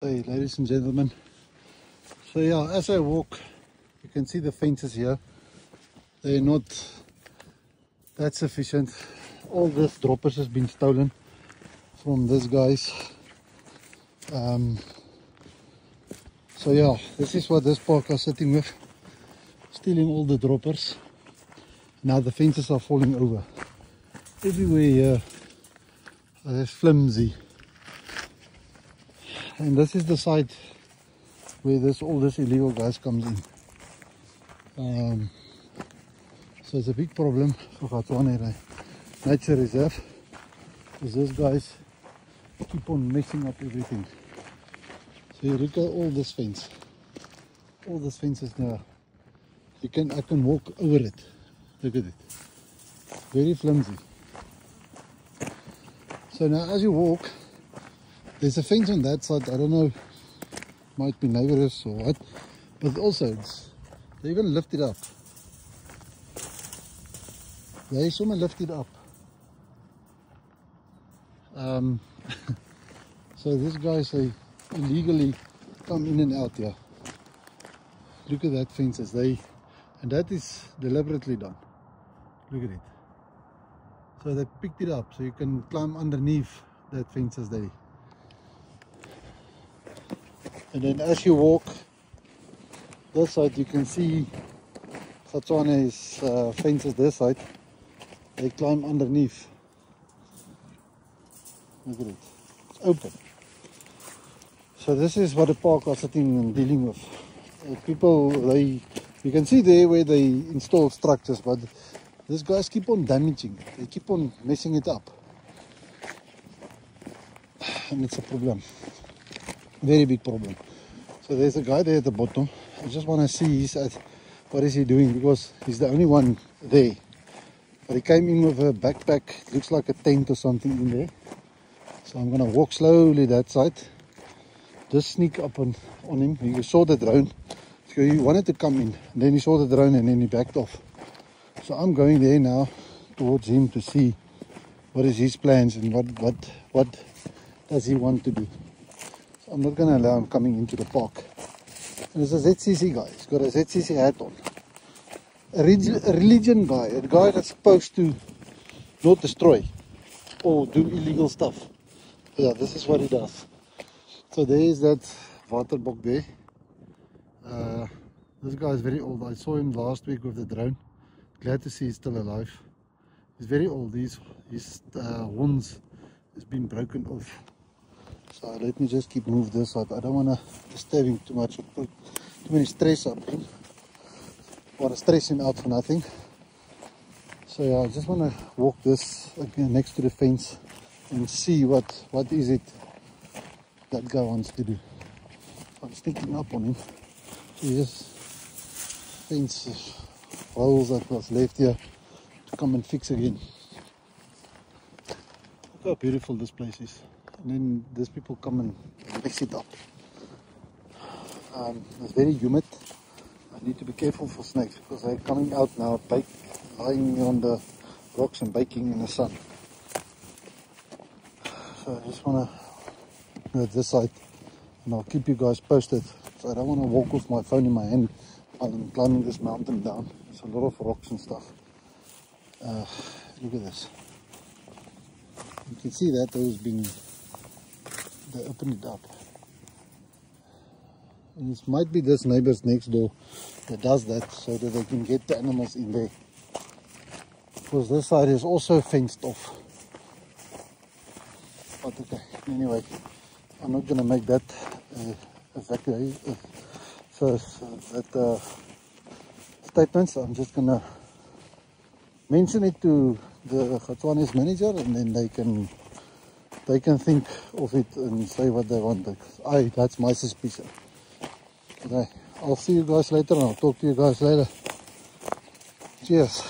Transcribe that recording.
Hey, ladies and gentlemen. So yeah, as I walk, you can see the fences here. They're not that sufficient. All this droppers has been stolen from these guys. So yeah, this is what this park are sitting with. Stealing all the droppers. Now the fences are falling over. Everywhere here is flimsy. And this is the site where all this illegal gas comes in. So it's a big problem for Gatswane Nature Reserve, because these guys keep on messing up everything. So you look at all this fence. All this fence is now. I can walk over it. Look at it. Very flimsy. So now as you walk, there's a fence on that side. I don't know, might be neighbors or what, but also they even lift it up. They someone lift it up. So these guys, they illegally come in and out here. Look at that fences. And that is deliberately done. Look at it. So they picked it up so you can climb underneath that fences there. And then as you walk this side, you can see Gatswane's fences this side. They climb underneath. Look at it. It's open. So this is what the park are sitting and dealing with. People, you can see there where they install structures, but these guys keep on damaging it. They keep on messing it up. And it's a problem. Very big problem. So there's a guy there at the bottom. I just want to see what is he doing, because he's the only one there. But he came in with a backpack, looks like a tent or something in there. So I'm going to walk slowly that side. Just sneak up on him. He saw the drone. So he wanted to come in. And then he saw the drone and then he backed off. So I'm going there now towards him to see what is his plans and what does he want to do. So I'm not going to allow him coming into the park. And there's a ZCC guy. He's got a ZCC hat on. A religion guy, a guy that's supposed to not destroy or do illegal stuff. Yeah, this is what he does. So there is that waterbok there. This guy is very old. I saw him last week with the drone. Glad to see he's still alive. He's very old. His horns has been broken off. So let me just keep move this up. I don't want to disturb him too much or put too many stress on him. I want to stress him out for nothing. So yeah, I just want to walk this again next to the fence and see what is it that guy wants to do. I'm sneaking up on him. See this fence holes that was left here to come and fix again. Look how beautiful this place is. And then these people come and mix it up. It's very humid. I need to be careful for snakes because they're coming out now, lying on the rocks and baking in the sun. So I just want to go this side and I'll keep you guys posted. So I don't want to walk with my phone in my hand while I'm climbing this mountain down. There's a lot of rocks and stuff. Look at this. You can see that they opened it up. And it might be this neighbors next door that does that so that they can get the animals in there. Because this side is also fenced off. But okay, anyway, I'm not going to make that statement. So I'm just going to mention it to the Gatswane's manager, and then they can think of it and say what they want. That's my suspicion. Okay, I'll see you guys later and I'll talk to you guys later. Cheers.